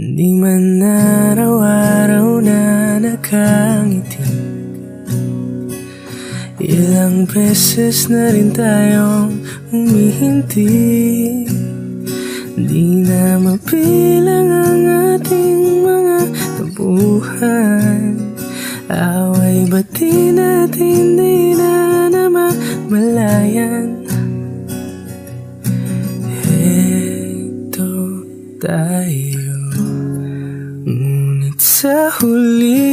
Di man araw-araw na nakangiti, ilang beses na rin tayong humihinti. Di na mapilang ang ating mga tampuhan, away ba't di natin di na namamalayan? Heto tayo, ngunit sa huli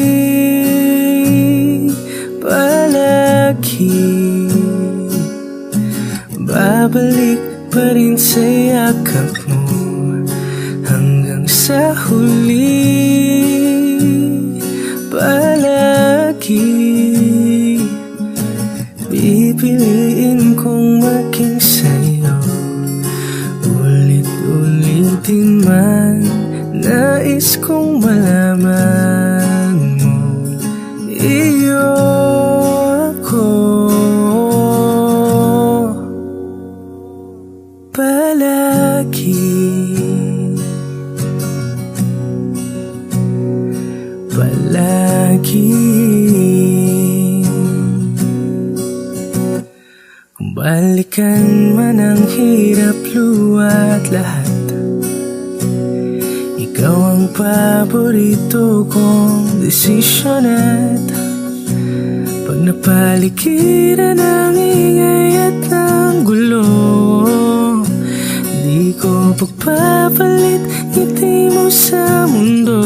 palagi babalik pa rin sa yakap mo. Hanggang sa huli palagi pipiliin kong maging sa'yo. Ulit-ulitin man, nais kong malaman mo, iyo ako. Palagi, palagi. Kung balikan man ang hirap, luwa't lahat, ikaw ang paborito kong desisyon. At pag napaligiran ng ingay at ng gulo, di ko pagpapalit ngiti mo sa mundo.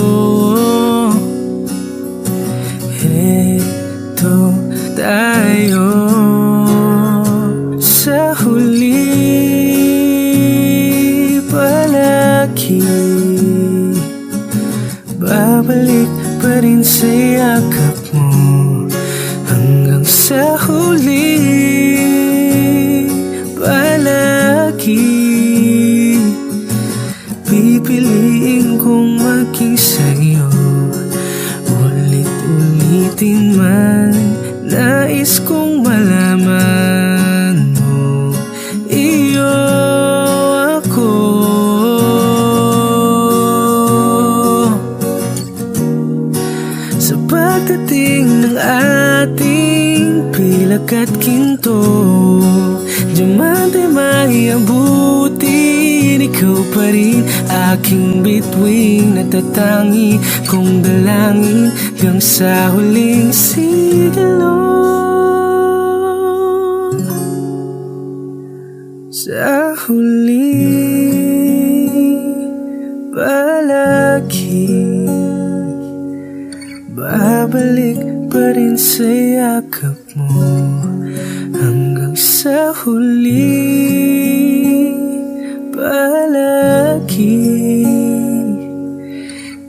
Heto tayo sa huli palagi, babalik pa rin sa yakap mo. Hanggang sa huli palagi pipiliin kong maging sa'yo. Ulit-ulitin man, nais kong malaman mo, iyo ako. Sa pagdating ng ating pilak at ginto, diamante may abutin, ikaw pa rin aking bituin, natatangi kong dalangin hanggang sa huling sigalong. Sa huli palagi babalik pa rin sa yakap mo. Hanggang sa huli palagi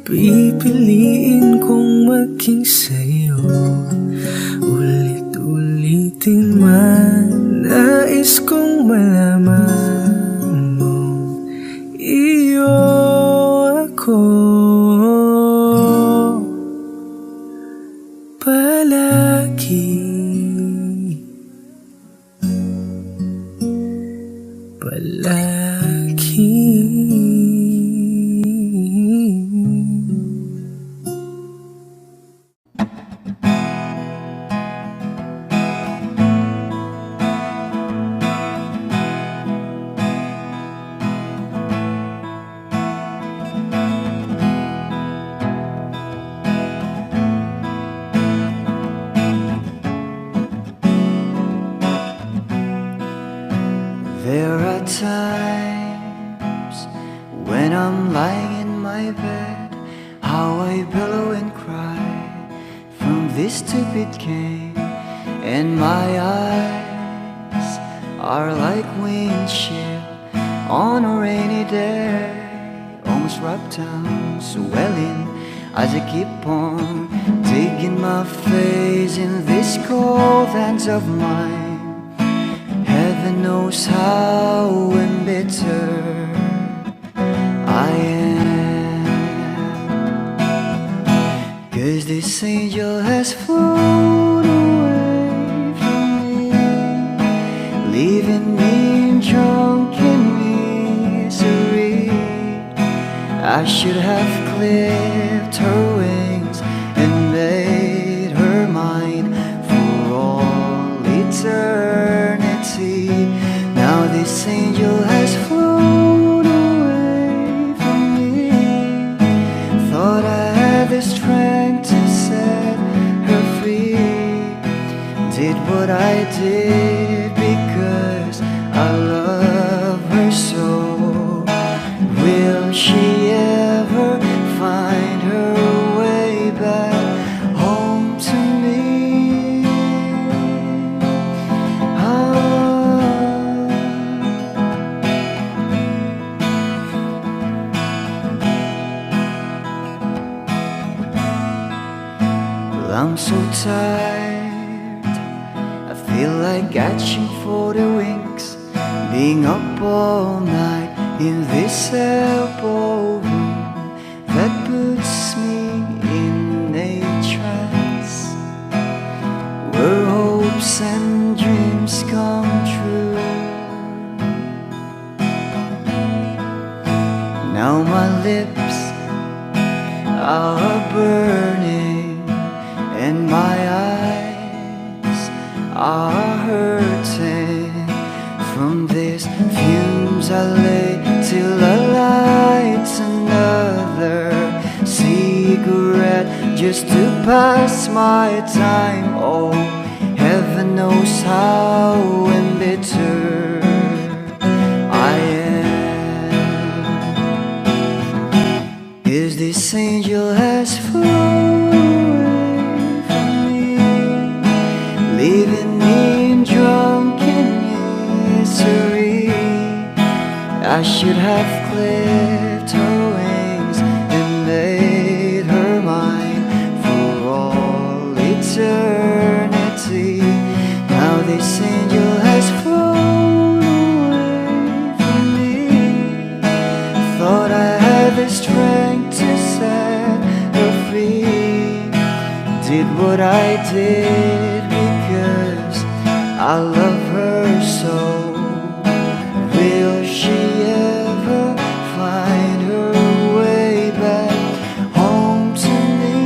pipiliin kong maging sa'yo. Ulit-ulitin man, nais kong malaman mo, iyo ako. Palagi, palagi. There are times when I'm lying in my bed, how I billow and cry from this stupid game, and my eyes are like windshield on a rainy day, almost wrapped down, swelling as I keep on digging my face in these cold hands of mine. Heaven knows how embittered I am, 'cause this angel has flown away from me, leaving me in drunken misery. I should have clipped her wings and made her mine for all eternity. Now this angel has flown away from me. Thought I had the strength to set her free. Did what I did because I love her so. Will she ever find her way back home to me? Well, I'm so tired, I feel like catching for the wings, being up all night in this elbow room that puts me in a trance, where hopes and dreams come true. Now my lips are burning and my eyes are hurting from these fumes I lay till I light another cigarette just to pass my time. Oh, heaven knows how embittered I am. Is this angel has flown away from me, leaving me drunken misery. I should have clipped her wings and made her mine for all eternity. Now this angel has flown away from me. Thought I had the strength to set her free. Did what I did because I love her so. Will she ever find her way back home to me?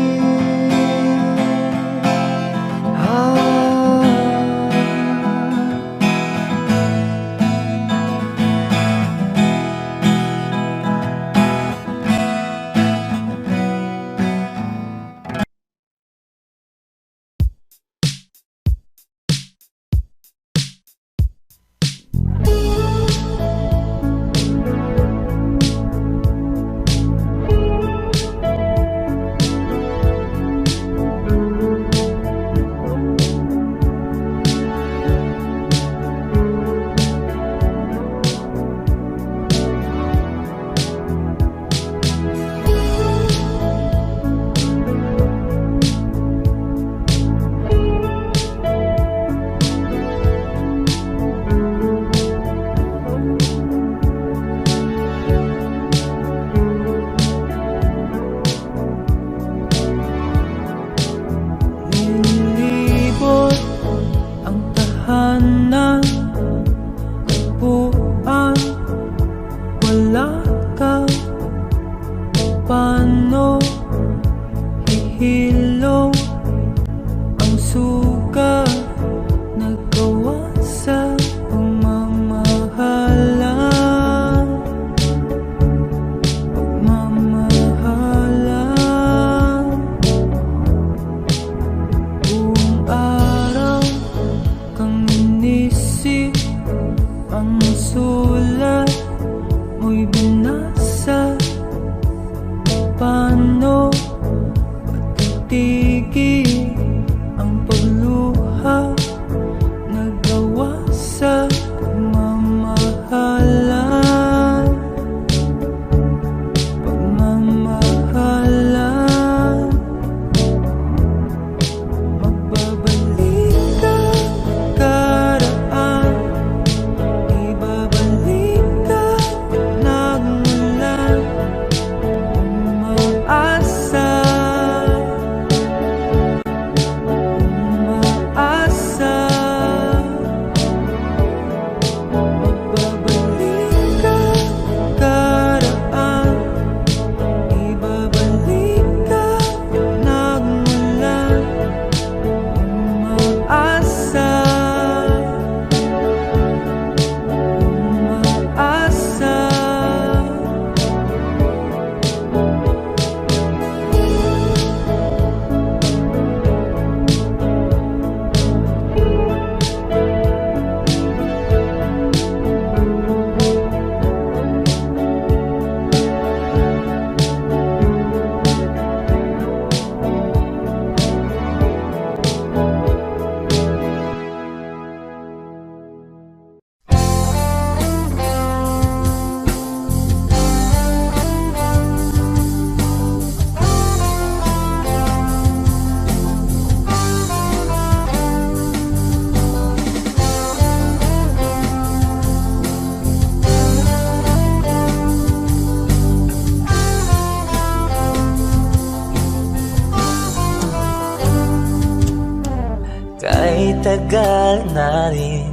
tagal na rin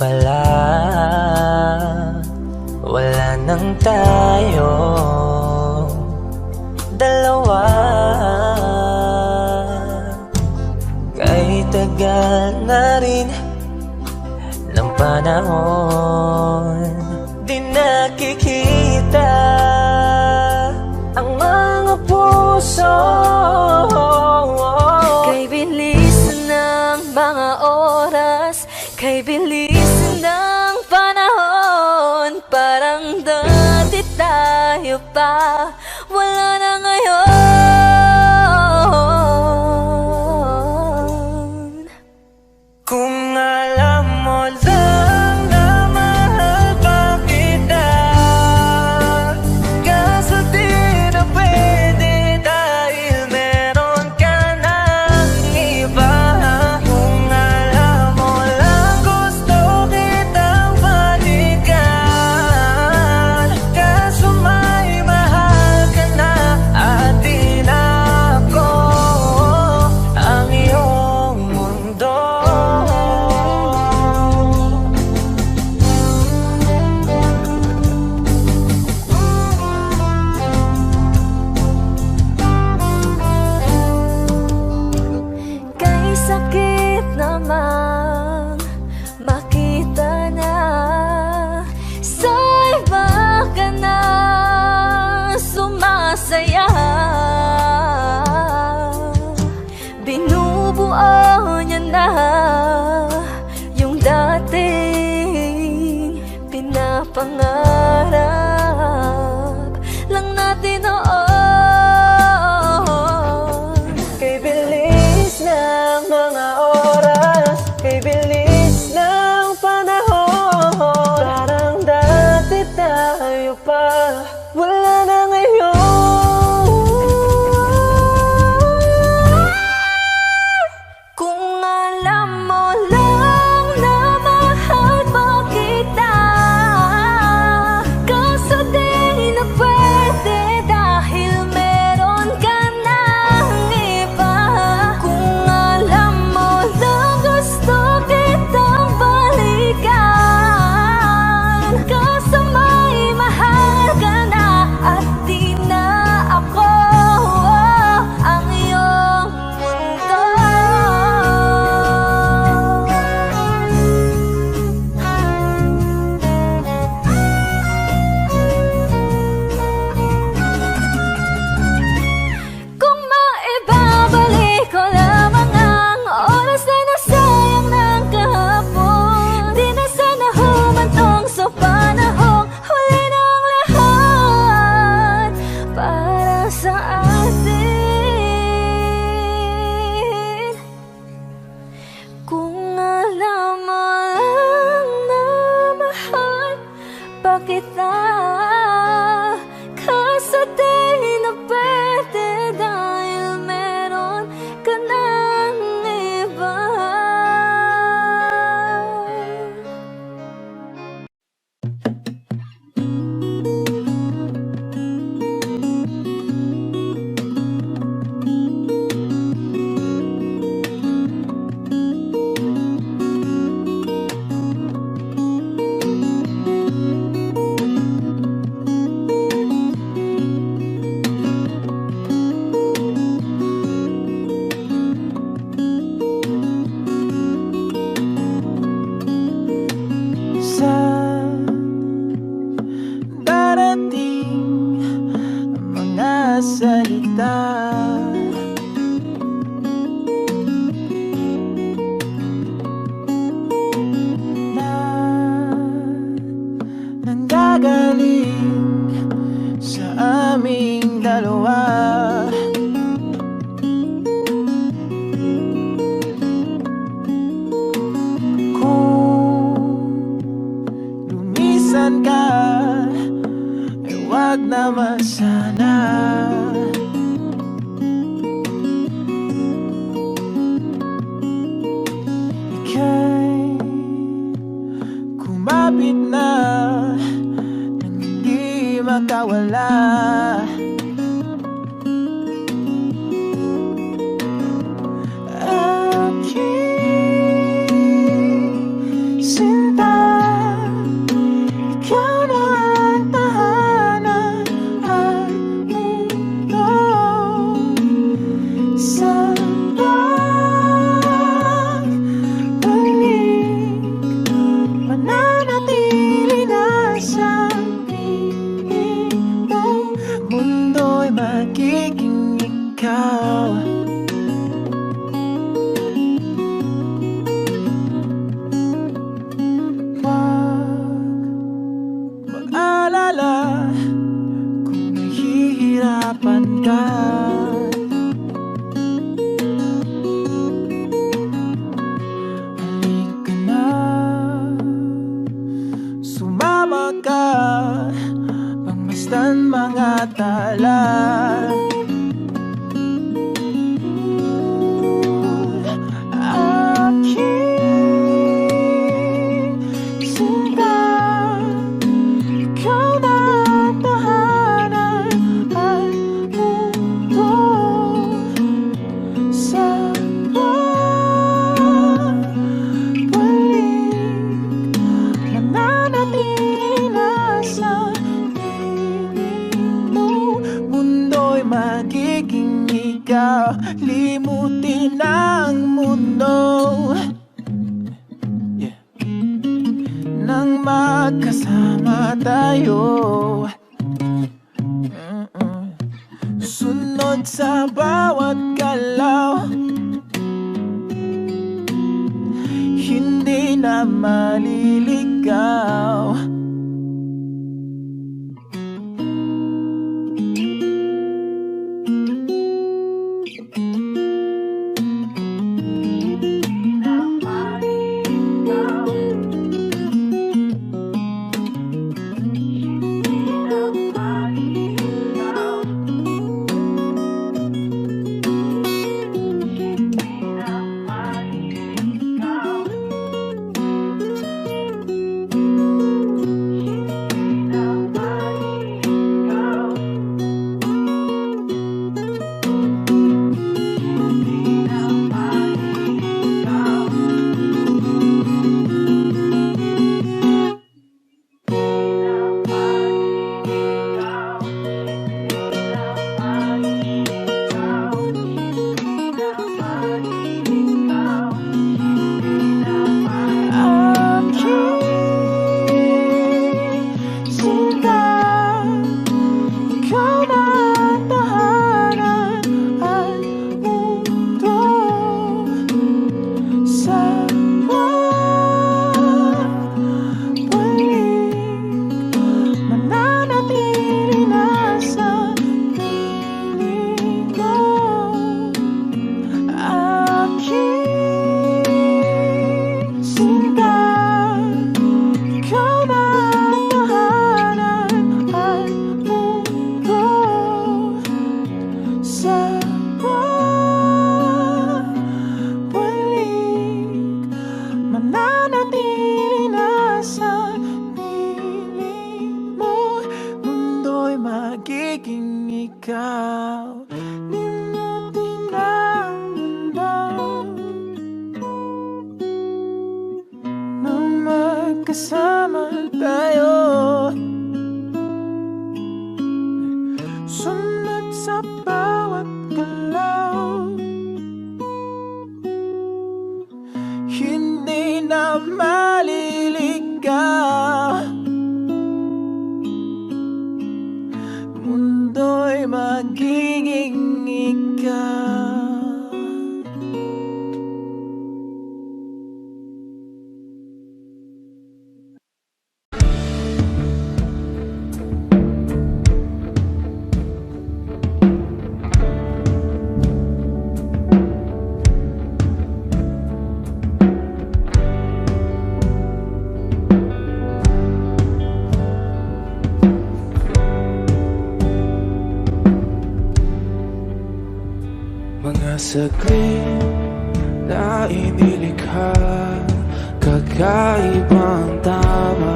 pala wala nang tayo dalawa. Kay tagal na rin ng panahon, di nakikita ang mga puso. Kay bilis ng mga oras, kay bilis ng panahon, parang dati tayo pa, wala na ngayon. Kung alam mo lang na mahal pa kita, kaso di na pwede dahil meron ka ng iba. Kung alam mo lang gusto kitang balikan, kaso may mahal ka na at di na ako ang iyong mundo. Kay sakit namang makita na sa iba ka na sumasaya. Binubuo niya na yung dating pinapangarap lang natin noon. Kay bilis ng mga oras, kay bilis ng panahon, parang dati tayo pa, wala na ngayon. Kung alam mo lang na mahal pa kita, kaso di na pwede dahil meron ka ng iba. Kung alam mo lang gusto kitang balikan, kaso may mahal ka na at di na ako ang iyong mundo. Kung maibabalik ko lamang ang oras na nasayang ng kahapon, di na sana humantong sa panahong huli ng lahat para sa atin. Kung alam mo lang na mahal pa kita, kaso di na pwede dahil meron ka ng iba. Sa darating mga salita, na nanggagaling sa aming dalawa. Lumisan ka, ay wag naman sana. Ika'y kumapit na nang hindi makawala. Aking magiging ikaw. Huwag mag-alala kung nahihirapan ka. Halika na, sumama ka, pagmasdan mga tala. Magiging ikaw, limutin ang mundo, yeah. Nang magkasama tayo, sunod sa bawat galaw, hindi na maliligaw. Magiging ikaw, limutin ang mundo, nang magkasama tayo, sunod sa bawat galaw, hindi na maliligaw. Mundo'y magiging ikaw. Mga saglit na inilikha, kakaibang tama,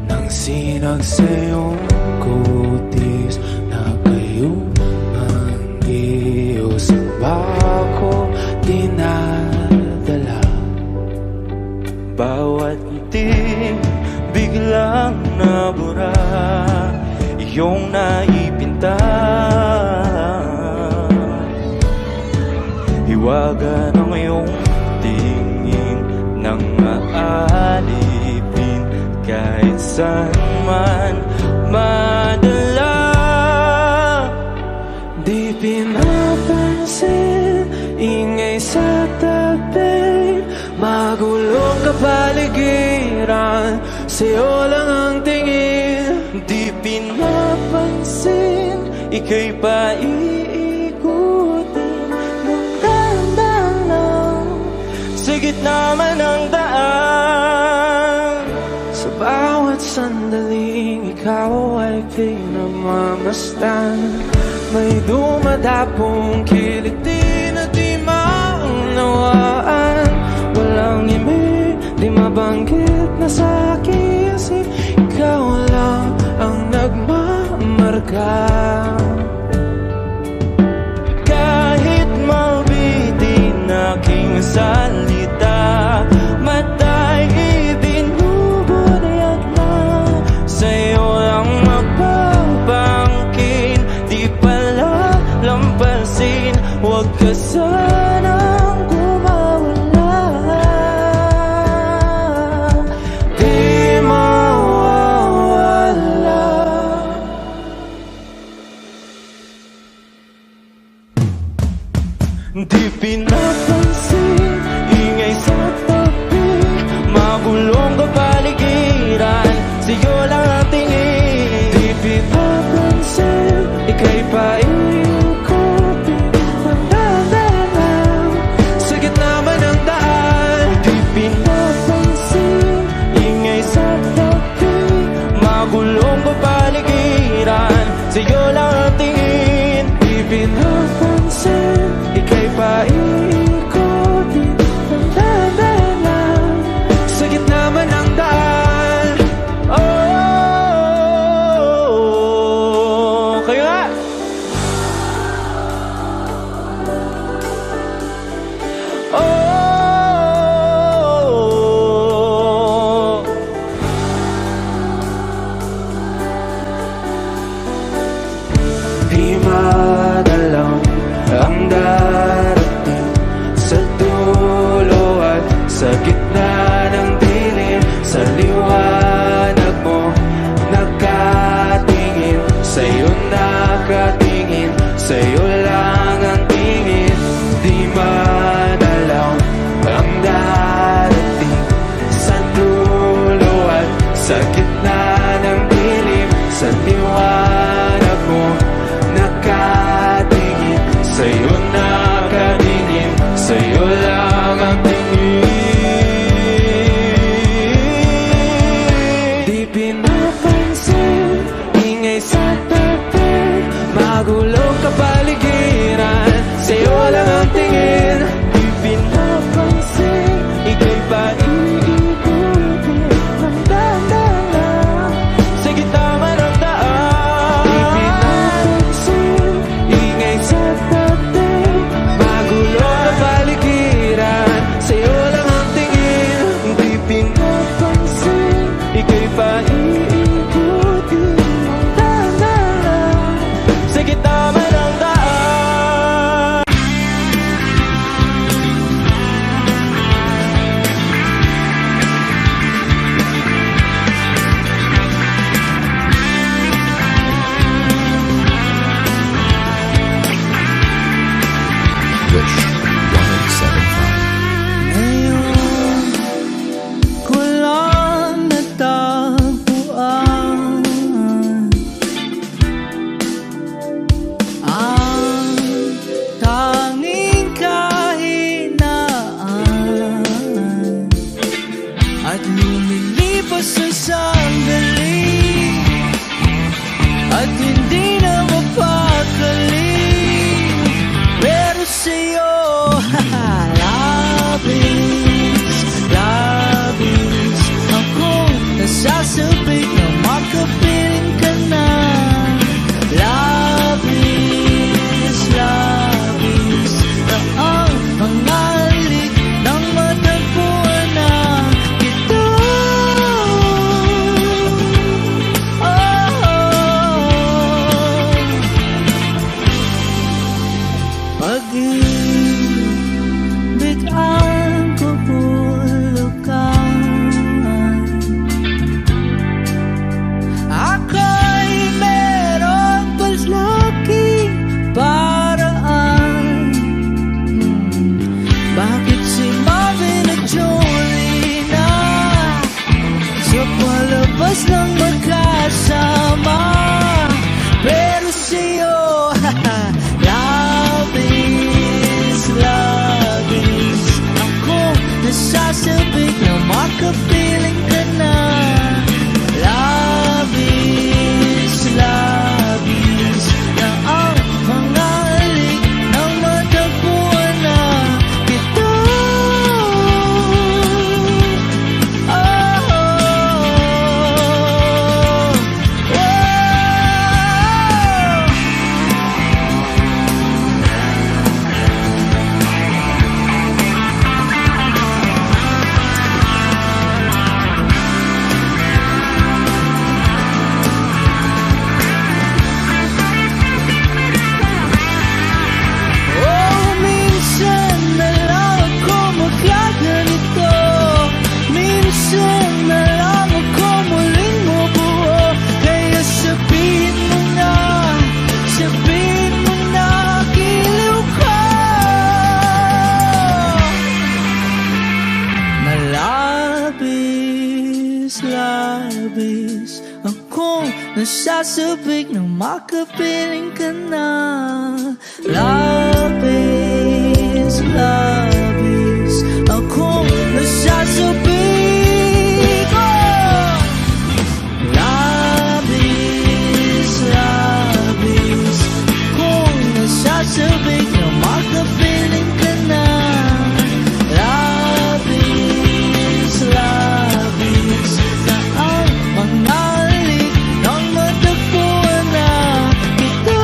nang sinagsayong kutis na kayong manggiyo sa bako dinadala. Bawat ngiti biglang nabura, iyong naipinta. Hiwaga ng iyong tingin nang maalipin kahit saan man madali. paligiran, sa'yo lang ang tingin. Di pinapansin, ika'y paiikutin ng dahan-dahan lang sa gitna man ng daan. Sa bawat sandaling ikaw ay pinagmamasdan, may dumadapong kiliti na di maunawaan. Walang imig, di mabanggit na sa aking isip, ikaw lang ang nagmamarka. Kahit mabitin aking salita, matay ibinubunayag na, sa'yo lang magpapangkin. Di pala lampasin, huwag ka sanang gumawala. Di mawawala. Di pinapansin, ingay sa tabi, magulong kapaligiran, sa'yo lang ang tingin. Di pinapansin, ika'y paiikutin ng dahan-dahan sa gitna man ng daan. Di pinapansin, ingay sa tabi, magulong kapaligiran, sa'yo lang ang tingin. Di pinapansin, ika'y paiikutin ng dahan-dahan sa gitna man ng daan. Oh, kayo nga! Oh, di madalaw nasasabik na makapiling ka na. Labis, labis akong nasasabik, oh! Labis, labis akong nasasabik na makapiling ka na. Labis, labis na ang mga halik nang matagpuan na kita.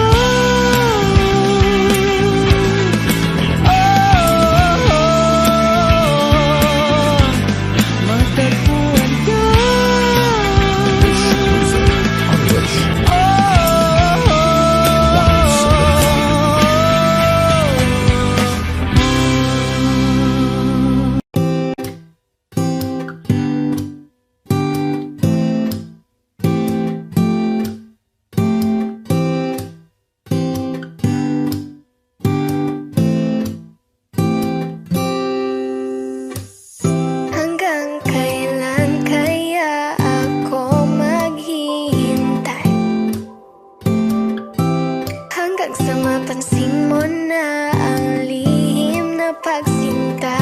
Matagpuan ka. Hanggang kailan kaya ako maghihintay? Hanggang sa mapansin mo na ang lihim na pagsinta.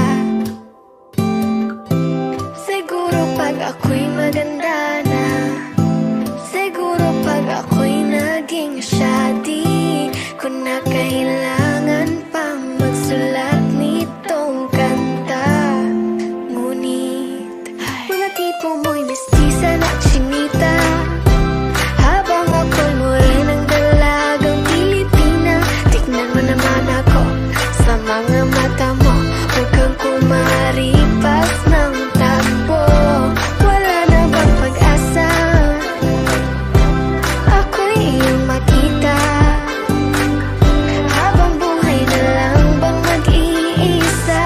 Siguro pag ako'y maganda na, siguro pag ako'y naging siya, di ko na kailangan pang magsulat nitong kanta. Ngunit mga tipo mo'y mestiza na chinita, habang ako'y morenang dalagang Pilipina. Tignan mo naman ako sa mga mata mo, huwag kang kumaripas ng takbo. Wala na bang pag-asa? Ako'y iyong makita, habang buhay na lang bang mag-iisa?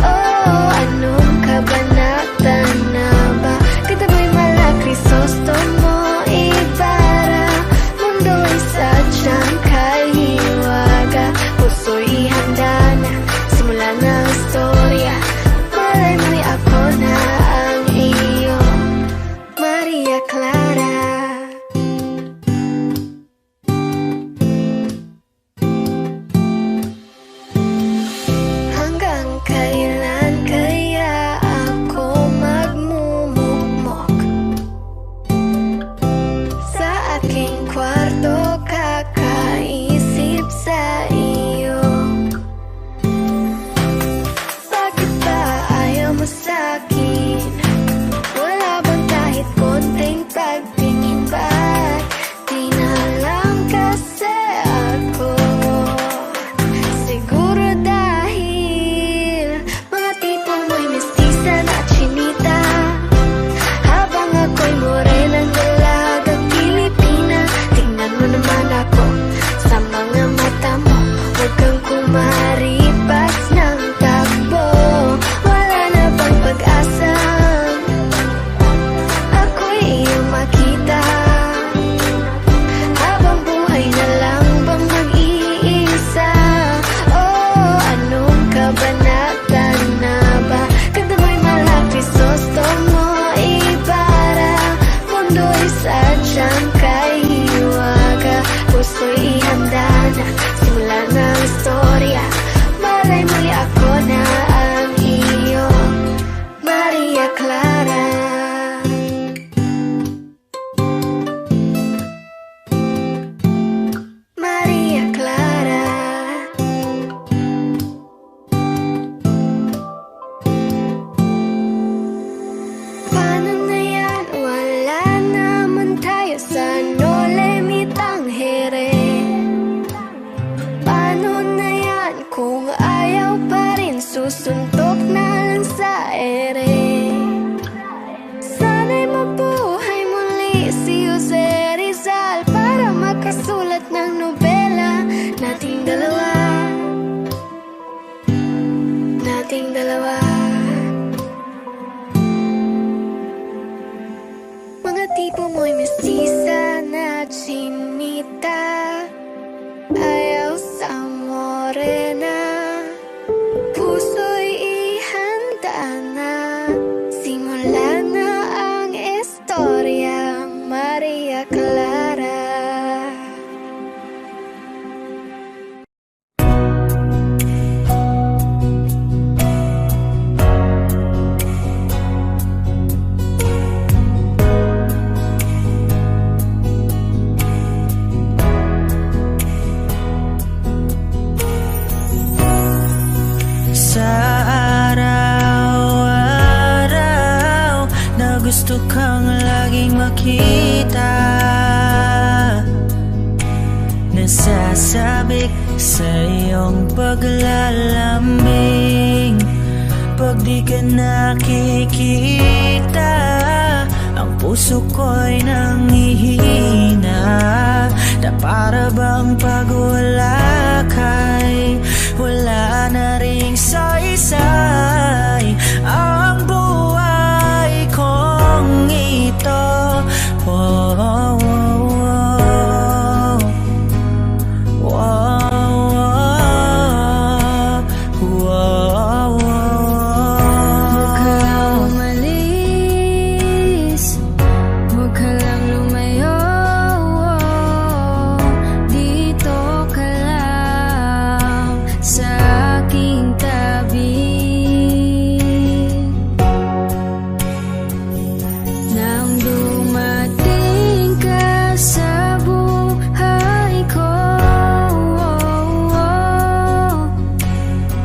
Oh, anong kabanata na ba? Kataboy mala Crisostomo Ibarra, mundo'y sadyang kahiwaga, puso'y ihanda na, simula na ang istorya. Malay mo'y ako na ang iyong Maria Clara. Hanggang kailan kaya ako magmumukmok sa aking kwarto, kakaisip sa iyo? Bakit ba ayaw mo sa'kin? Wala bang kahit konting pagtingin? Ba't di na lang kasi ako? Siguro dahil mga tipo mo'y mestiza na chinita, habang ako'y morenang dalagang Pilipina. Tingnan sa iyong paglalambing. Pag di ka nakikita, ang puso ko'y nanghihina, na para bang pag wala ka'y wala na ring saysay ang buhay kong ito. Oh, oh, oh, oh, oh, oh, Huwag ka lang umalis, huwag ka lang lumayo, dito ka lang sa aking tabi. Nang dumating ka sa buhay ko,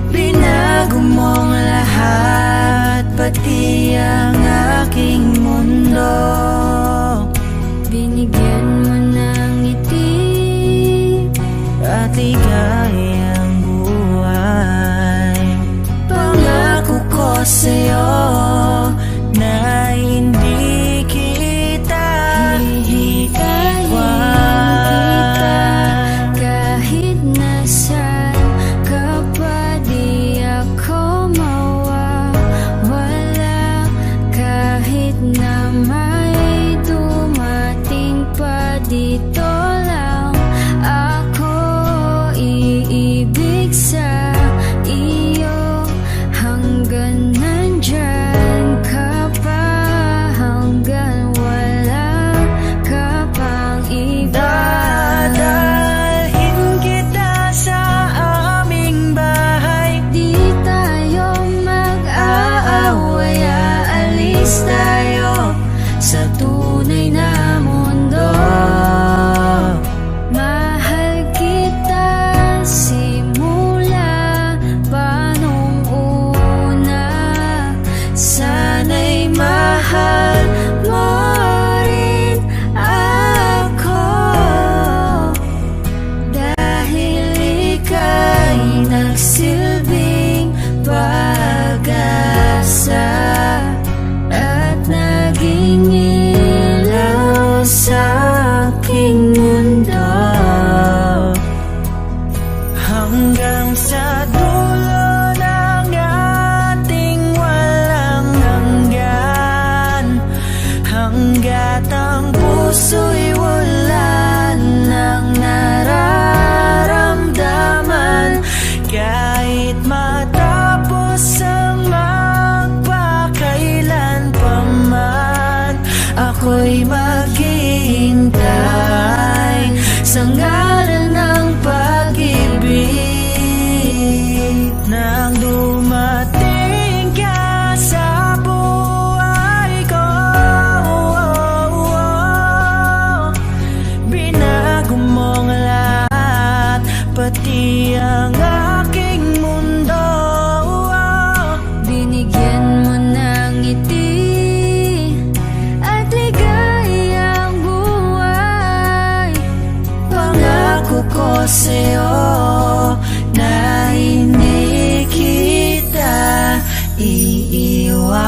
binago mong lahat, pati ang aking mundo. binigyan mo ng ngiti At ligayang buhay. Pangako ko sa'yo na hindi kita iiwan. kahit nasaan ka pa, di ako mawawala. Kahit na may dumating pa, dito lang ako iibig sa iyo. Hanggang nandyan ka pa, hanggang wala ka pang iba. Dadalhin kita sa aming bahay. Di tayo mag-aaway, aalis tayo sa tunay na mundo. Mahal kita simula pa nung una. Sana'y mahal mo rin ako, dahil ika'y nagsilbing pag-asa at naging ilaw sa aking mundo. Hanggang sa dulo ng ating walang hanggan, hanggat ang puso'y wala nang nararamdaman. Kahit matapos ang magpakailan pa man, ako'y maghihintay sa ngalan ng pag-ibig. Nang dumating ka sa buhay ko, binago mong lahat, pati ang aking mundo. Binigyan mo ng ngiti at ligayang buhay. Pangako ko sa'yo na hindi kita iiwan.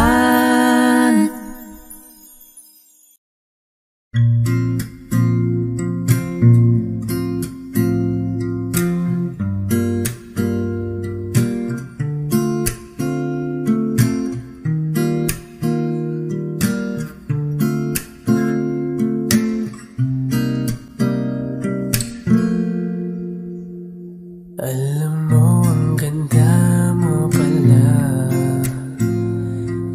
Alam mo, ang ganda mo pala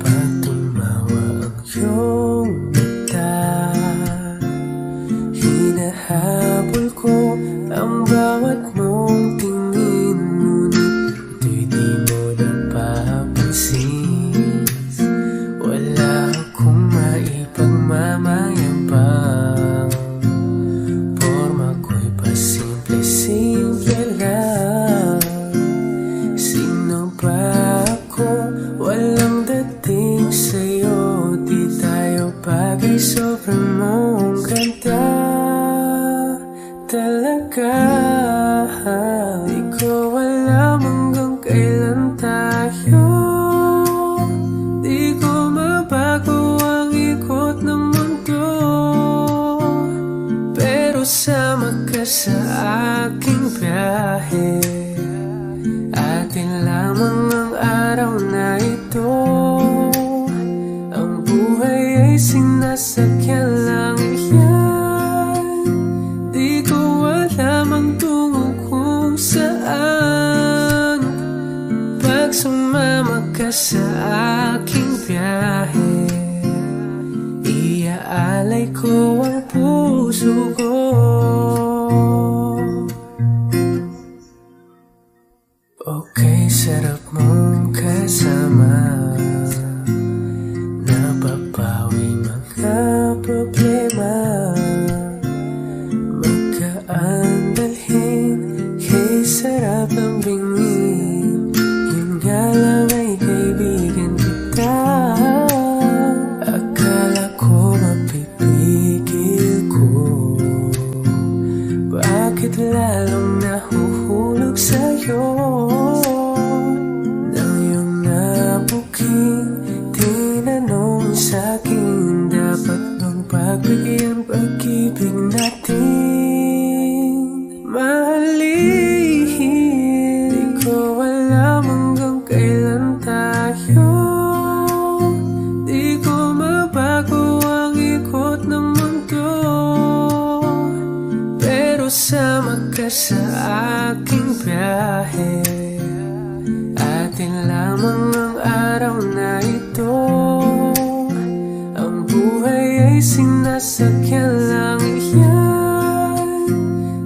pag tumawa ang iyong mata. Hinahabol ko ang bawat mong tingin, ngunit ito'y di mo napapansin. Wala akong maipagmamayabang, porma ko'y pasimple-simple lang. Sino ba ako? Walang dating sa'yo, di tayo bagay, sobrang mong ganda talaga. sama ka sa aking biyahe. Atin lamang ang araw na ito. Ang buhay ay sinasakyan lang yan. Di ko alam ang tungo kung saan. Pag sumama ka sa aking biyahe, iaalay ko ang puso ko. Okay, sarap mong kasama. Napapawi mga problema. Magkaan dalhin, kay sarap ang bingin. Yun nga lang ay kaibigan kita. Akala ko mapipigil ko. Bakit lalong nahuhulog sa'yo? Nang iyong nabuking tinanong sa'kin, dapat bang pagbigyan pag-ibig natin? Mahalin, di ko alam hanggang kailan tayo. Di ko mabago ang ikot ng mundo, pero sama ka sa aking biyahe. Atin lamang ang araw na ito. Ang buhay ay sinasakyan lang yan.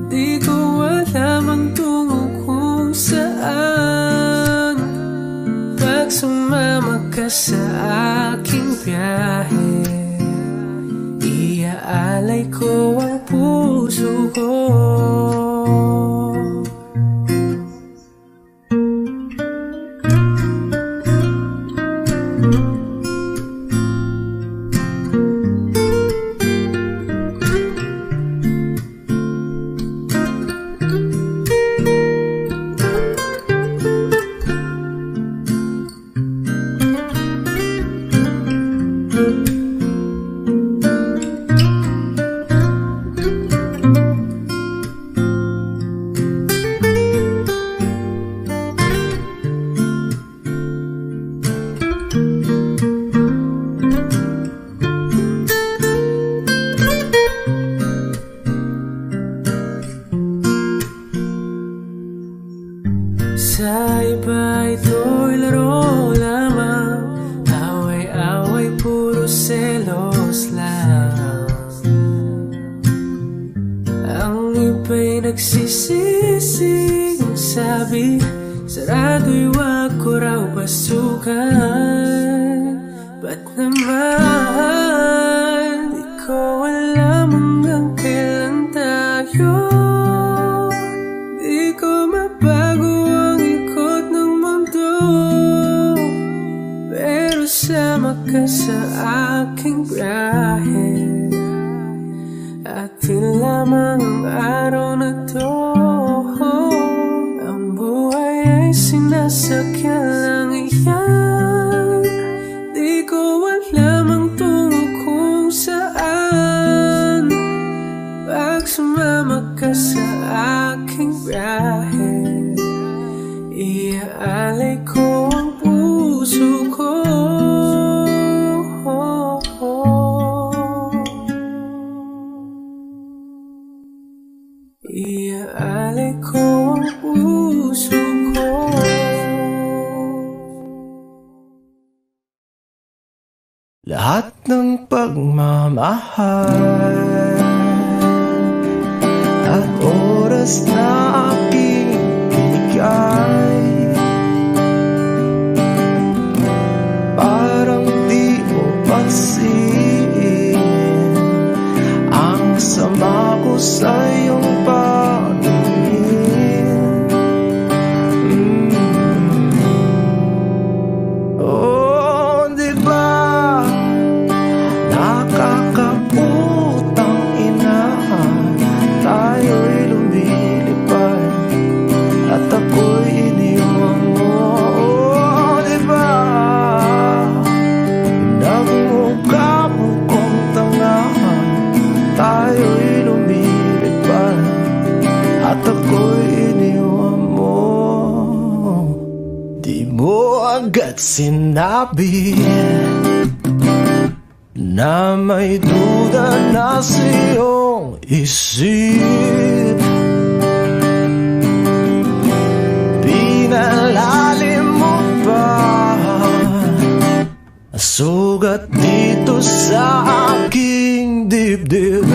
Di ko alam ang tungo kung saan. Pag sumama ka sa aking biyahe, iaalay ko ang puso ko. Sa iba ito'y laro lamang, away-away puro selos lang. Ang iba'y nagsisising sabi, sarado'y wag ko raw pasukan. Ba't naman di ko alam hanggang kailan tayo? Di ko mabago ang ikot ng mundo, pero sama ka sa aking biyahe. Atin lamang ang araw na to. Ang buhay ay sinasakyan lang iyan. Di ko alam ang tungo kung saan. Pag sumama ka sa aking biyahe, iaalay ko ang puso ko. Iaalay ko ang puso ko. Lahat ng pagmamahal at oras na aking binigay, parang di mo pansin ang sama ko sa iyong paningin. Oh, di ba nakakaputang ina, tayo'y lumilipad at ako'y iniwan mo. Oh, di ba nagmukha mo kong tanga, tayo'y lumilipad agad sinabi na may duda na sa iyong isip. Pinalalim mo pa sugat dito sa aking dibdib.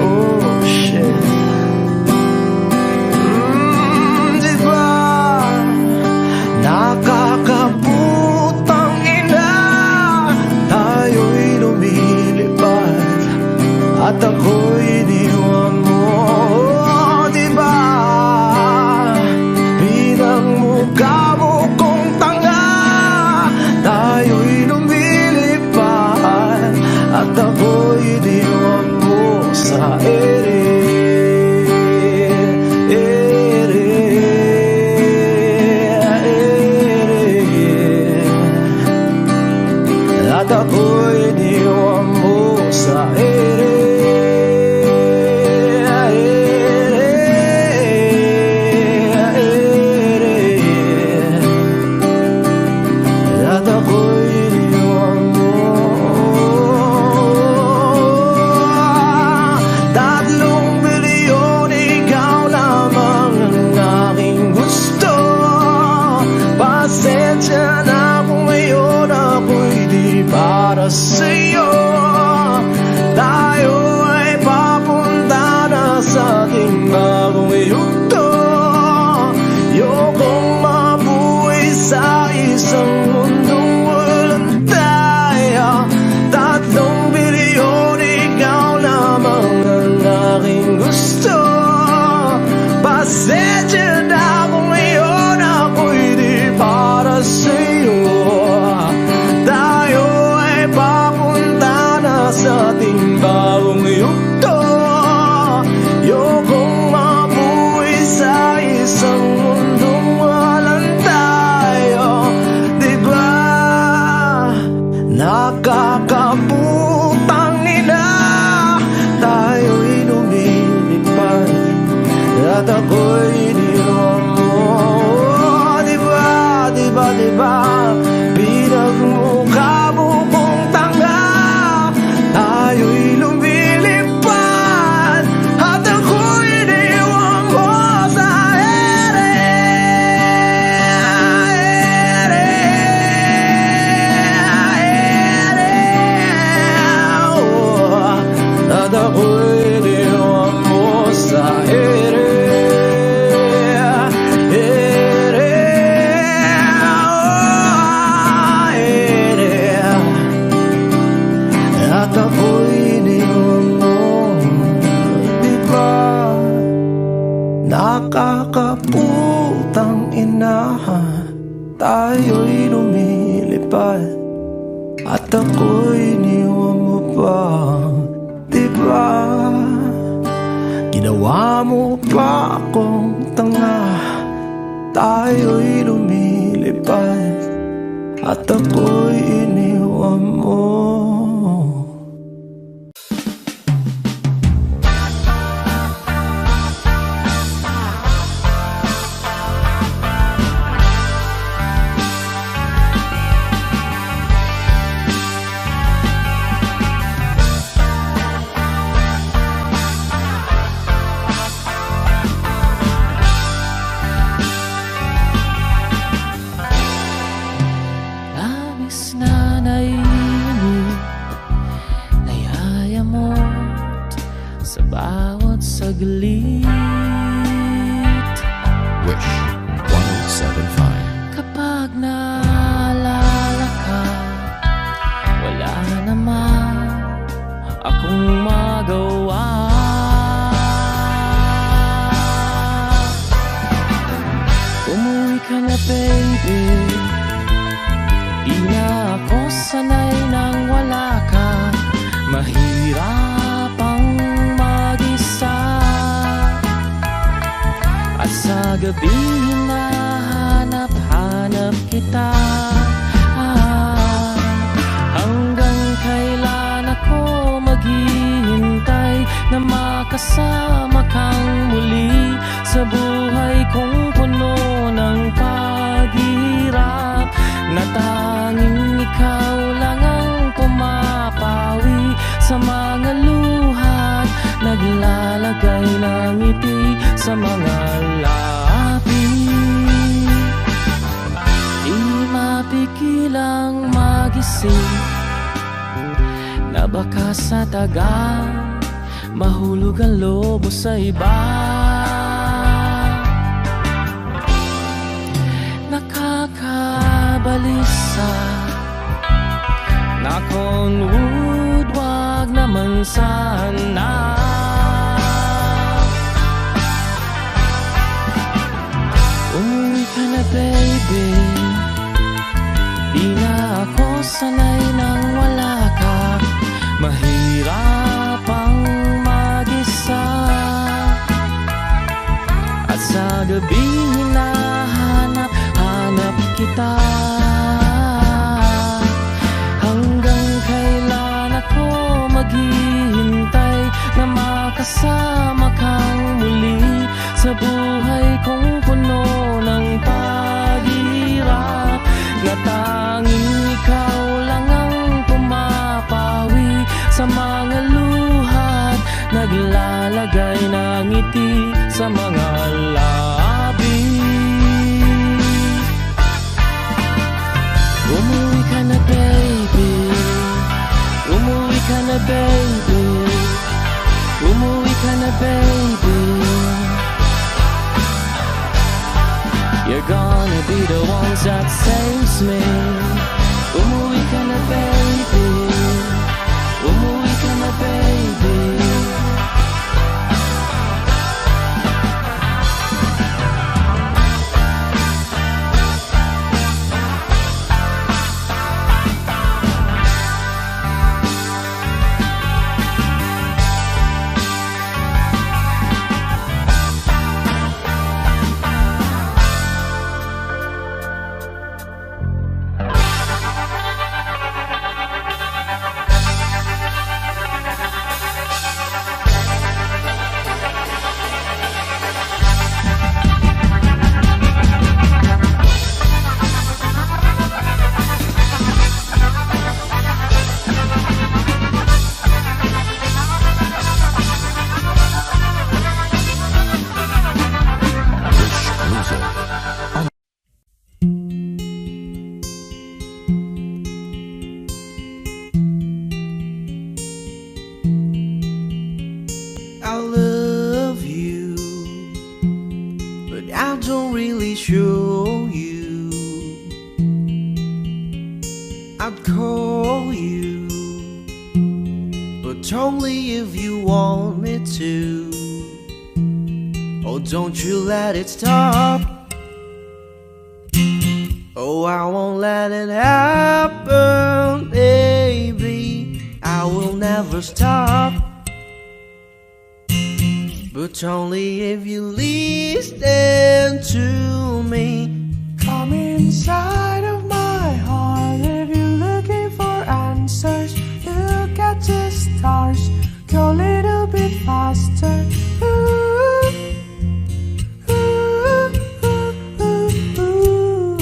Oh shit. Diba nakakaputang ina, tayo'y lumilipad at ako'y iniwan mo. Oh, diba pinagmukha mo kong tanga, tayo'y lumilipad at ako'y iniwan mo sa ere. At ako'y iniwan mo sa ere. At ako'y iniwan mo. 3 milyon, ikaw lamang ang aking gusto. Pasensya na kung ngayon ako'y di para sa'yo. Tayo ay papunta na sa ating bagong yugto. Ayokong mabuhay sa isang mundong walang tayo. 3 milyon, ikaw lamang ang aking gusto. Pasensya na kung ngayon ako'y di para sa'yo. Tayo ay papunta na sa ating bagong yugto. Ayokong mabuhay sa isang mundong walang tayo. Diba nakakaputang ina, tayo'y lumilipad at ako'y iniwan mo. Diba, diba, diba pinagmukha mo kong tanga, tayo'y lumilipad at ako'y iniwan mo sa ere. At ako'y iniwan mo sa ere. At ako'y iniwan mo. Diba nakakaputang ina, tayo'y lumilipad at ako'y iniwan mo pa. Diba ginawa mo pa akong tanga, tayo'y lumilipad at ako'y iniwan mo. Labis na naiinip, nayayamot sa bawat saglit. Wish 107.5. Kapag naalala ka, wala naman akong magawa. Umuwi ka na baby, di na ako sanay nang wala ka. Mahirap ang mag-isa, at sa gabi hinahanap-hanap kita. Hanggang kailan ako maghihintay na makasama kang muli sa buhay kong puno ng pag-ibig. sa mga labi. Di mapigilang magising na baka sa taga mahulog ang lobo sa iba. Nakakabalisa knock on wood, wag naman sana. Umuwi ka na baby, di na ako sanay nang wala ka. Mahirap ang mag-isa, at sa gabi hinahanap kita. Hanggang kailan ako maghihintay na makasama kang muli sa buhay kong puno ng paghirap. Na tanging ikaw lang ang pumapawi sa mga luhat, naglalagay ng ngiti sa mga labi. Umuwi ka na baby, umuwi ka na baby, umuwi ka na baby. You're gonna be the ones that saves me. Umuwi ka na baby, umuwi ka na baby. I love you, but I don't really show you. I'd call you, but only if you want me to. Oh, don't you let it stop. Oh, I won't let it happen, baby. I will never stop. But only if you listen to me. Come inside of my heart if you're looking for answers. Look at the stars, go a little bit faster. Ooh, ooh, ooh, ooh, ooh.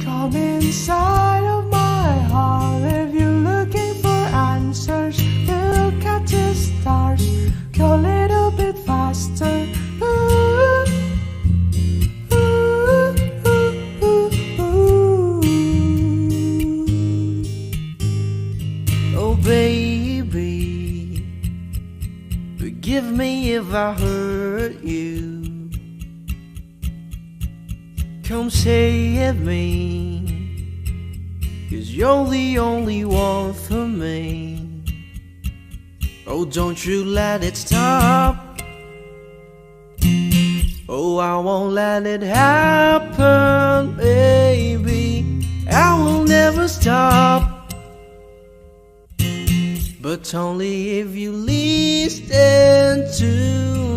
Come inside of my heart if you're looking for answers. Look at the stars, go a little bit faster. Ooh, ooh, ooh, ooh, ooh. Oh baby, forgive me if I hurt you. Come save me, 'cause you're the only one for me. Oh, don't you let it stop. Oh, I won't let it happen, baby. I will never stop. But only if you listen to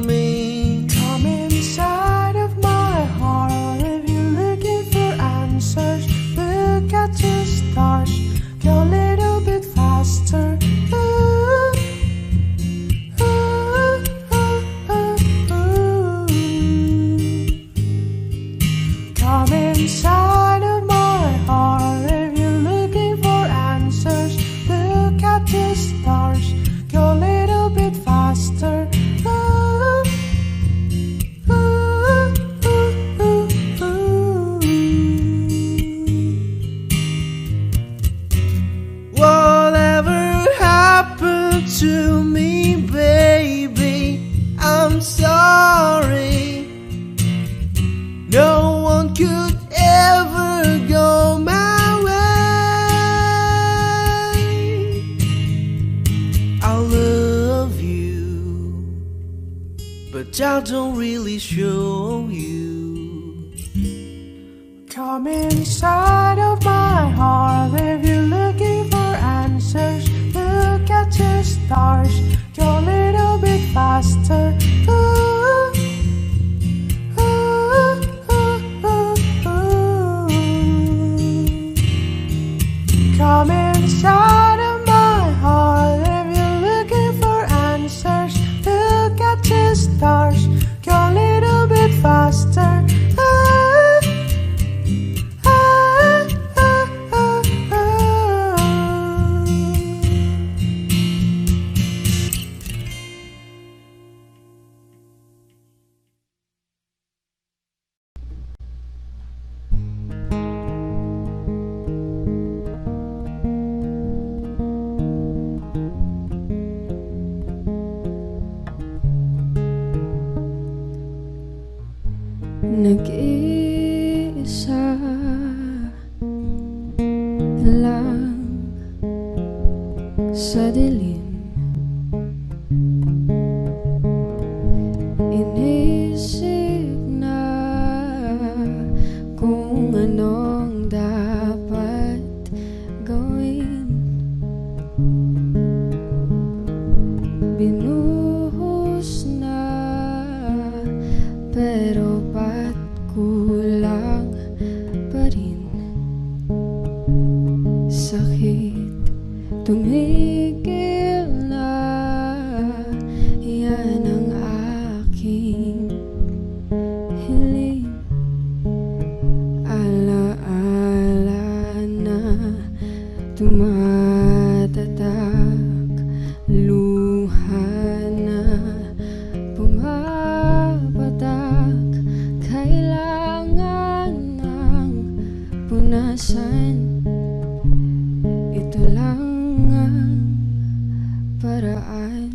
me. Come inside of my heart if you're looking for answers. Look at the stars, go a little bit faster. Ooh, ooh, ooh, ooh, ooh. Come inside of my heart if you're looking for answers. Look at the stars, go a little bit faster. Ooh, to me, baby. I'm sorry. No one could ever go my way. I love you, but I don't really show you. Come inside of my heart if you're looking for answers. Look at the stars, go a little bit faster. Ooh, ooh, ooh, ooh, ooh. Come inside of my heart if you're looking for answers. Look at the stars, go a little bit faster. Nag-iisa lang sa dilim, inisip na kung anong dapat gawin. Binuhos na pero ba't kulang pa rin? Sakit tumigil na, yan ang aking hiling. Alaala na tumatatak, luha na pumapatak. Kailangan ng punasan, ito lang ang paraan.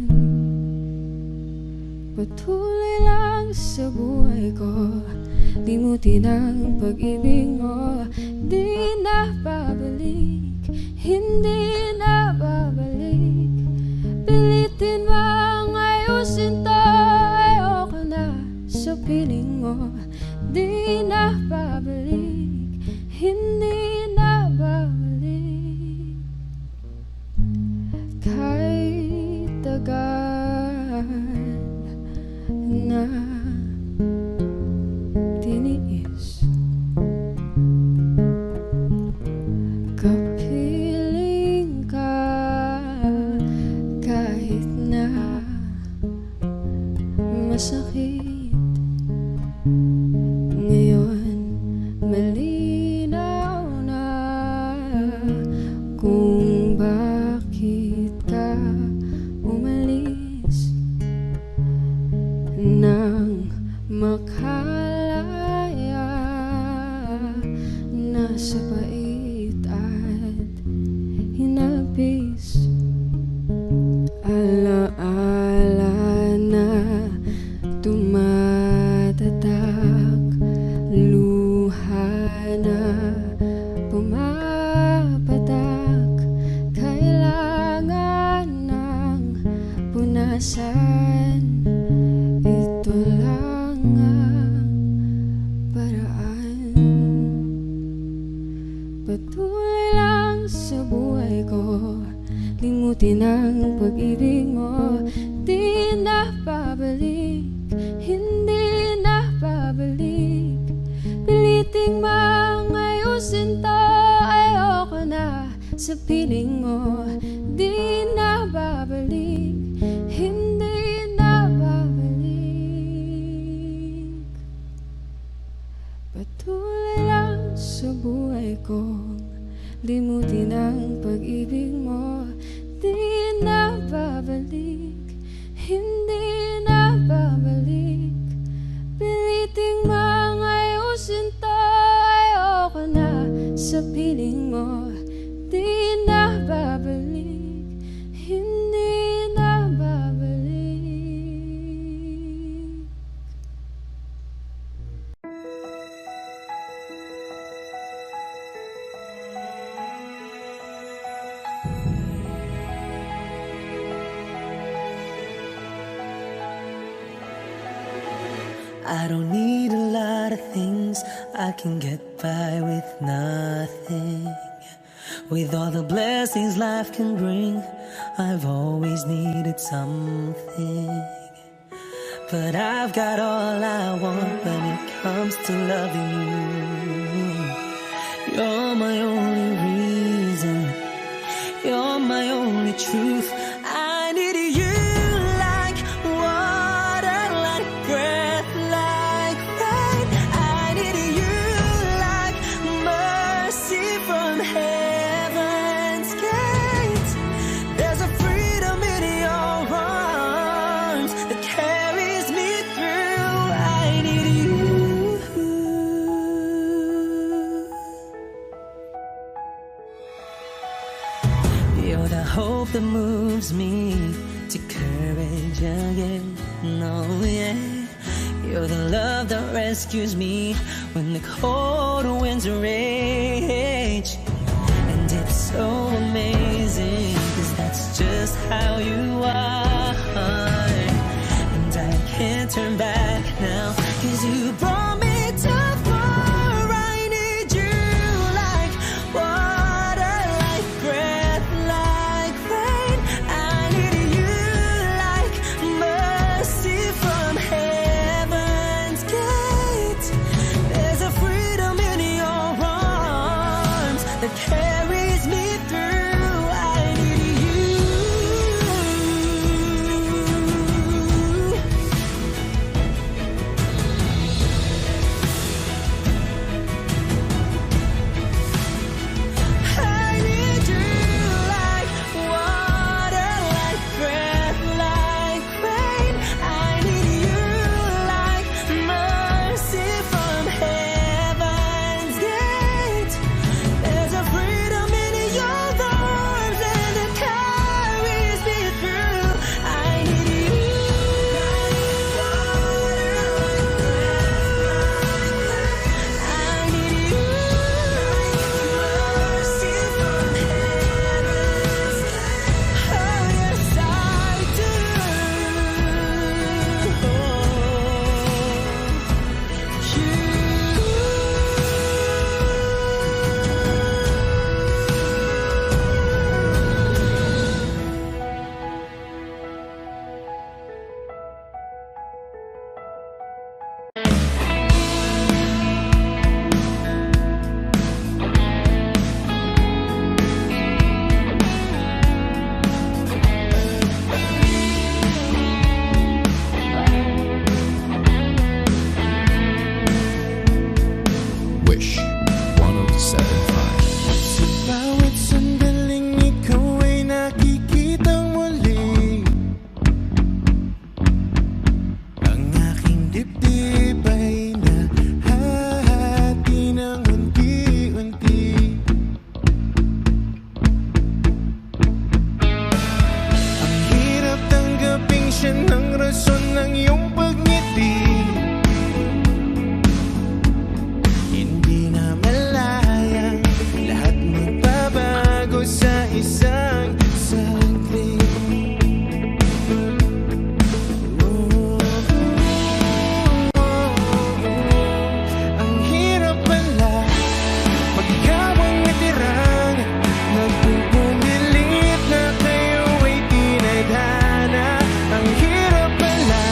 Patuloy lang sa buhay ko, limutin ang pag-ibig mo. Di na babalik, hindi na babalik. Pilitin mang ayusin to, ayoko na sa piling mo. Di na babalik, hindi na babalik. Kahit tagal na tiniis, kapiling ka kahit na masakit. Ngayon malinaw na kung bakit ka umalis nang makalaya na sa pait at hinapis. Alaala na tumatatak, luha na pumapatak. Kailangan ng punasan, ito lang ang paraan. Patuloy lang sa buhay ko, limutin ang pag-ibig mo. Di na babalik, hindi na babalik. Piliting mang ayusin to, ayoko na sa piling mo. Di na babalik, hindi na babalik. Patuloy lang sa buhay ko, limutin ang pag-ibig mo. Di na babalik, hindi na babalik. Piliting mang ayusin to, ayoko na sa piling mo. Di na babalik. I don't need a lot of things, I can get by with nothing. With all the blessings life can bring, I've always needed something. But I've got all I want when it comes to loving you. You're my only reason, you're my only truth. I need you like water, like breath, like rain. I need you like mercy from heaven's gate. There's a freedom in your arms that carries me through. I need you. You're the hope that moves me to courage again. No, yeah. You're the love that rescues me when the cold winds rage. And it's so amazing, 'cause that's just how you are. And I can't turn back now, 'cause you brought me too far. I need you like water, like breath, like rain. I need you like mercy from heaven's gate. There's a freedom in your arms that carries me through. I need you. I need you like water, like breath, like rain. I need you like mercy from heaven's gate. There's a freedom in your arms and it carries me through. I need you. I need you like mercy from heaven's gate. Oh yes, I do. Wish 107.5. Bawat sandaling ikaw ay nakikitang muli. Ang aking dibdib ay nahahati ng unti-unti. Ang hirap tanggaping siya ng rason ng iyong pagngiti. Hindi na malayang lahat magbabago sa isang saglit. Ang hirap pala pag ikaw ang natirang nagpupumilit na kayo ay tinadhana. Ang hirap pala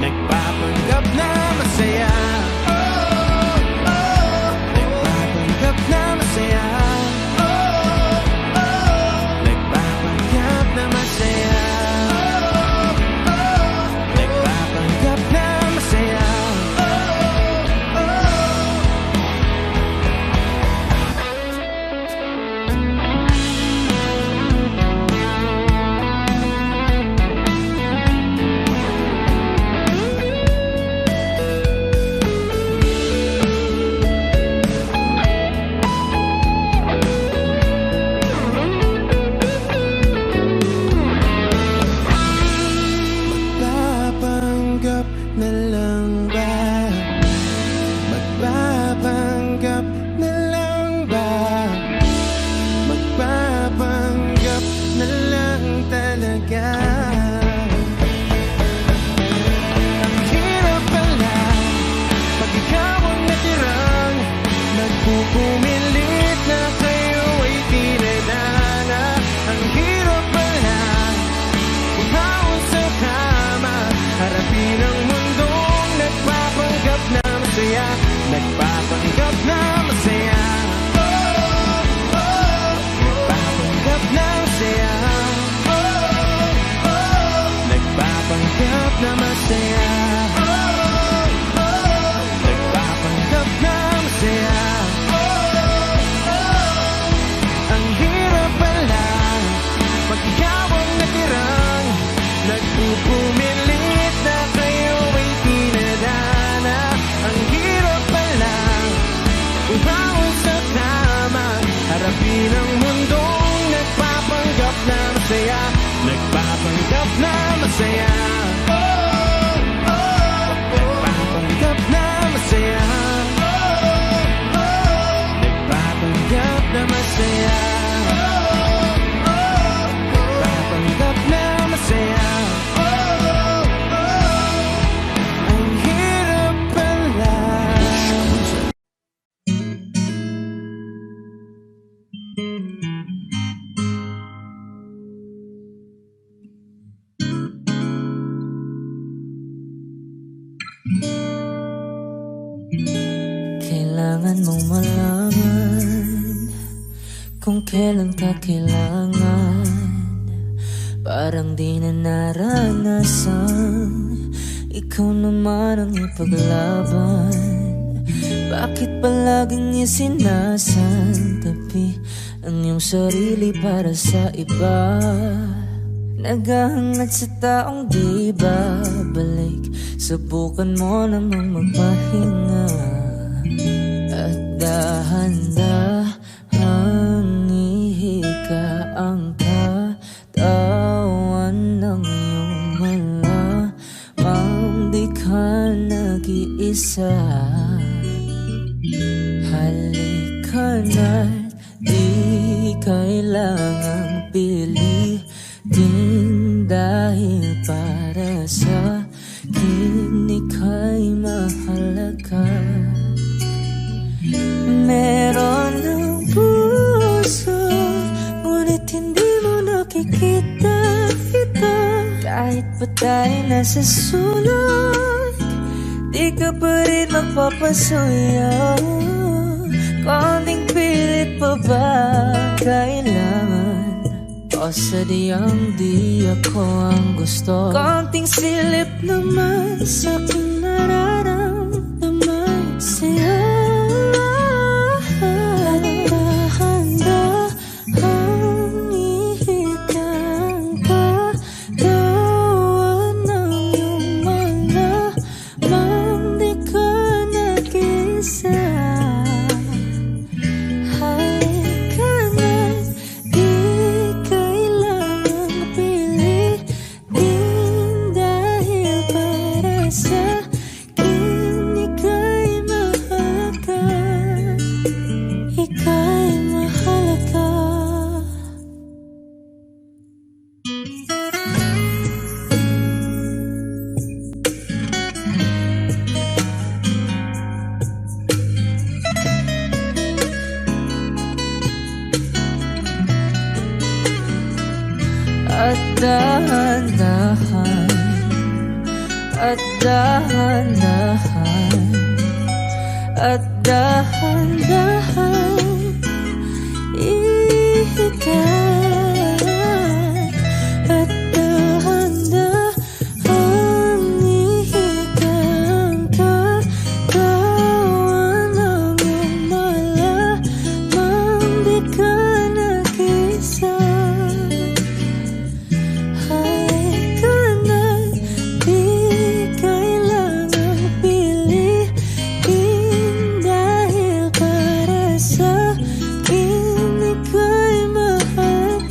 Nagpapanggap na masaya, nagpapanggap na masaya, nagpapanggap na masaya, nagpapanggap na masaya. Magpapanggap na lang ba? Magpapanggap na lang ba? Magpapanggap na lang talaga. Ang hirap pala pag ikaw ang natirang nagpupumilit na kayo ay tinadana. Ang hirap pala bumaon sa kama, harapin ang mundong nagpapanggap na masaya, nagpapanggap na masaya, nagpapanggap na masaya, nagpapanggap na masaya, nagpapanggap na masaya. Ang hirap pala pag ikaw ang natirang nagpupumilit na kayo ay tinadana. Ang hirap pala umaon sa tama, harapin ang mundong nagpapanggap na masaya, nagpapanggap na masaya, nagpapanggap na masaya, nagpapanggap na masaya, nagpapanggap na masaya. Ang hirap pala. Kailangan mong malaman kung kailan ka kailangan. Parang di na naranasan, ikaw naman ang ipaglaban. Bakit palaging isinasantabi ang iyong sarili para sa iba? Naghahangad sa taong di babalik, subukan mo namang magpahinga. At dahan-dahang ihika ang katawan ng iyong malamang di ka nag-iisa. Halika na't di kailangang pilitin, dahil para sa akin ika'y mahalaga. Meron ng puso, ngunit hindi mo nakikita ito. Kahit pa tayo nasa sulok, di ka pa rin magpapasuyo. Konting pilit pa ba kailangan? O sadyang di ako ang gusto? Konting silip naman sa aking nararamdaman sa'yo. Sa at dahan-dahan, at dahan-dahan ihikat, at dahan-dahan ihikat ang katawan ng iyong malamang di ka nag-isa. Dahil para sa akin ika'y mahal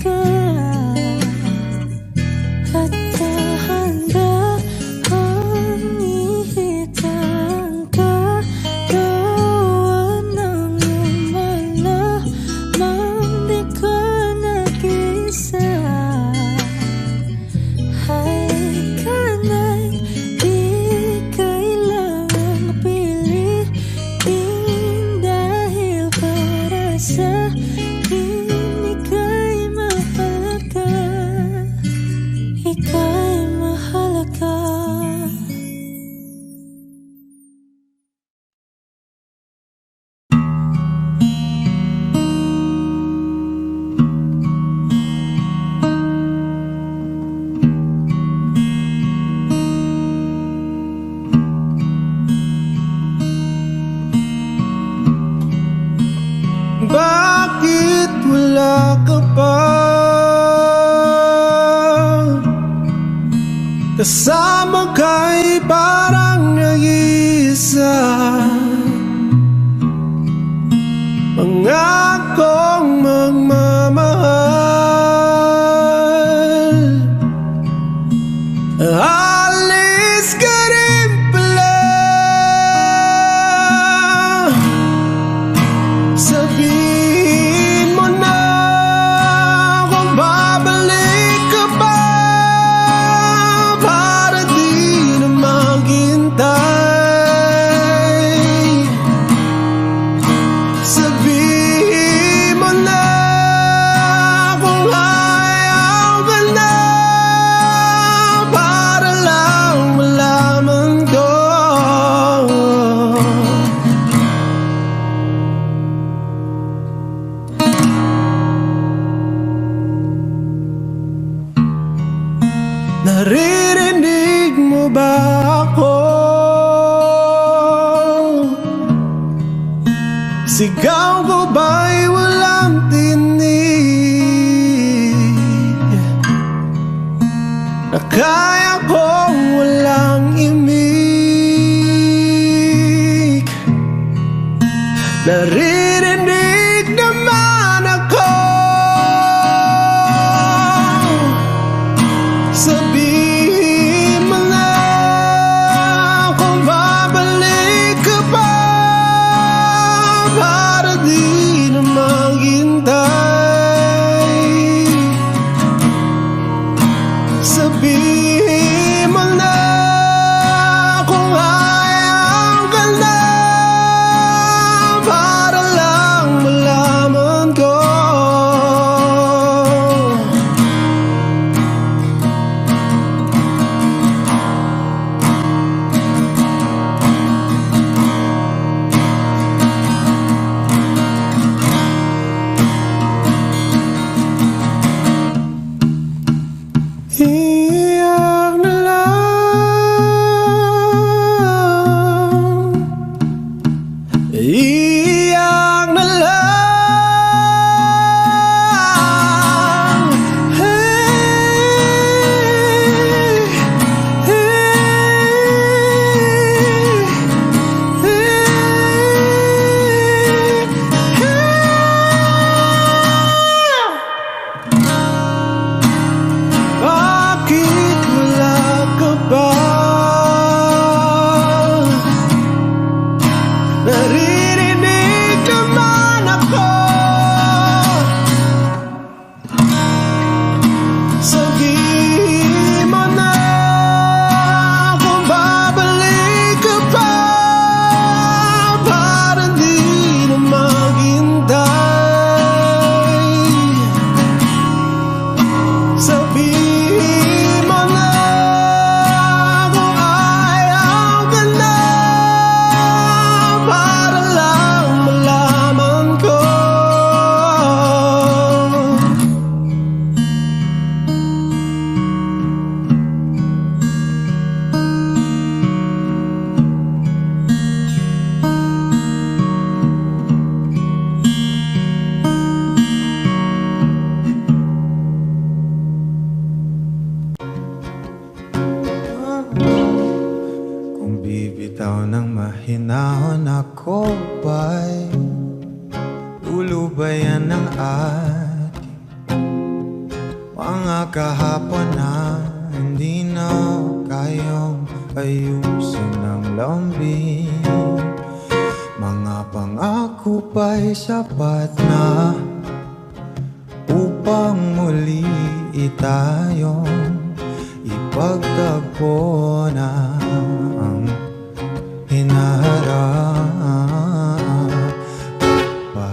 Kung bibitaw ng mahinahon ako ba'y lulubayan ng ating mga kahapon na hindi na kayang ayusin ng lambing. Mga pangako ba'y sapat na upang muli itayong ipagtagpo na ang hinaharap pa.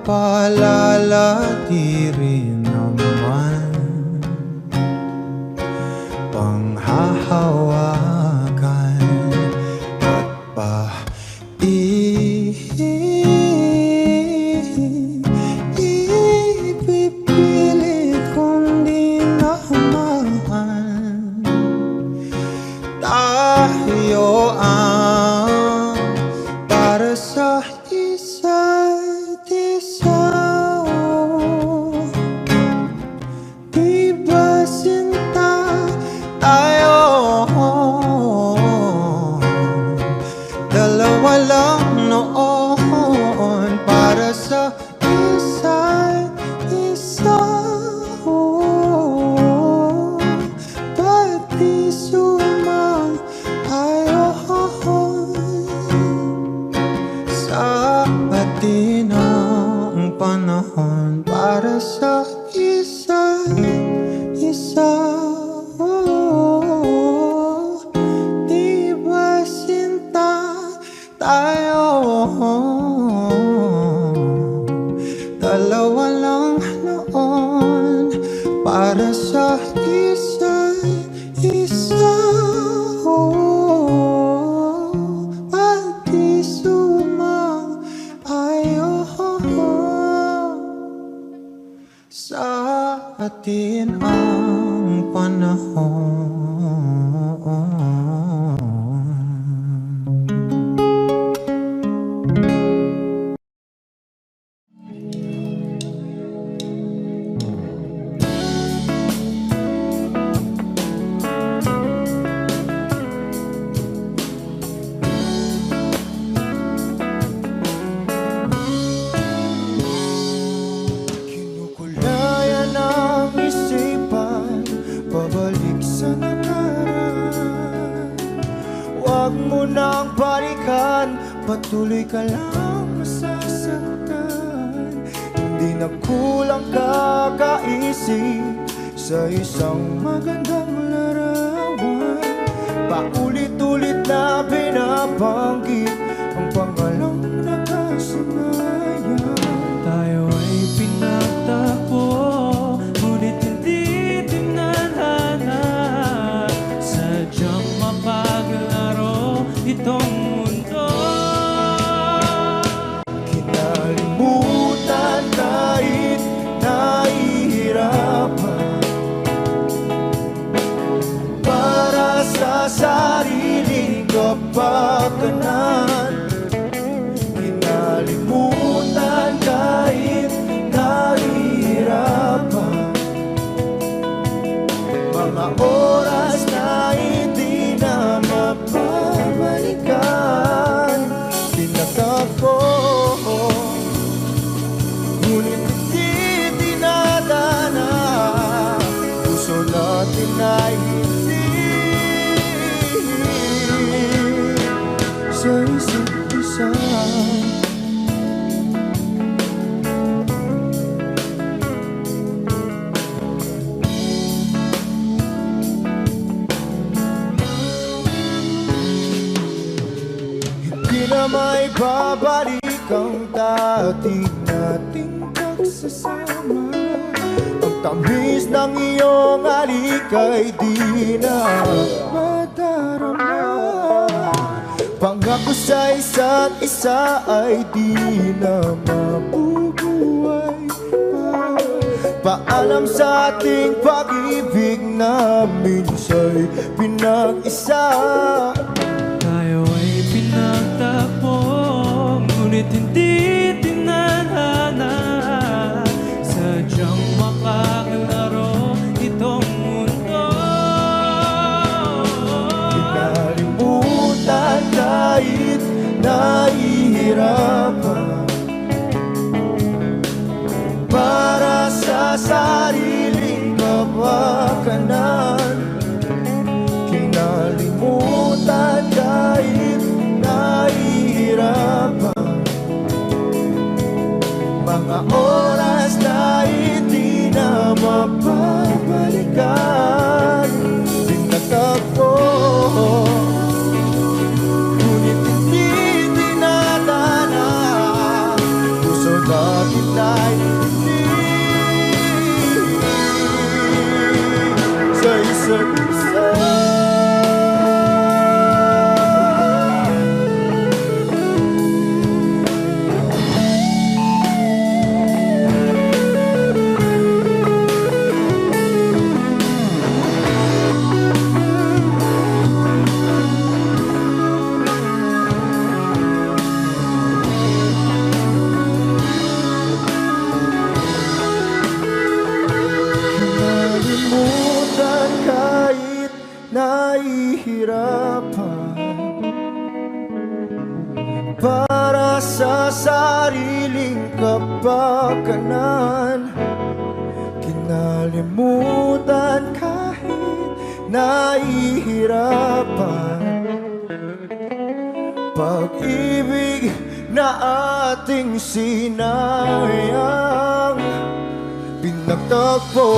Papalalati rin naman panghahawakan at ipipilit kong di naman tayo ang para sa isa't isa. Di ba sinta tayo? Dalawa lang noon para sa isa't isa. Ba't di sumang ayon sa atin ang panahon para sa isa't isa? Di ba sinta tayo? Dalawa lang noon para sa isa't isa. At di sumang ayon sa atin ang panahon. Kinukulayan ang isipan, pabalik sa nakaraan. Huwag mo nang balikan, patuloy ka lang masasaktan. Hindi na kulang kakaisip sa isang magandang larawan. Paulit-ulit na binabanggit ang pangalang nakasanayan. Tayo ay pinagtagpo, ngunit hindi tinadhana. Sadyang mapaglaro itong mundo. Kinalimutan kahit nahihirapan para sa sariling kapakanan. Kinalimutan kahit nahihirapan mga oras na hindi na mapabalikan. Pinagtagpo, ngunit hindi dinadana. Puso natin ay hindi sa isa't isa. Hindi na may babalik ang dati nating pagsasama. Ang tamis ng iyong halik ay di na madarama. Pangako sa isa't isa ay di na mabubuhay pa. Paalam sa ating pag-ibig na minsa'y pinag-isa. Tayo ay pinagtagpo, ngunit hindi tinadhana. Sadyang makaglaro nahihirapan para sa sariling kapakanan. Kinalimutan kahit nahihirapan, mga oras na hindi na mapabalikan. Pinagtagpo, ngunit hindi dinadana. Puso natin ay hindi sa isa't isa. Nalimutan kahit nahihirapan para sa sariling kapakanan. Kinalimutan kahit nahihirapan, pag-ibig na ating sinayang. Pinagtagpo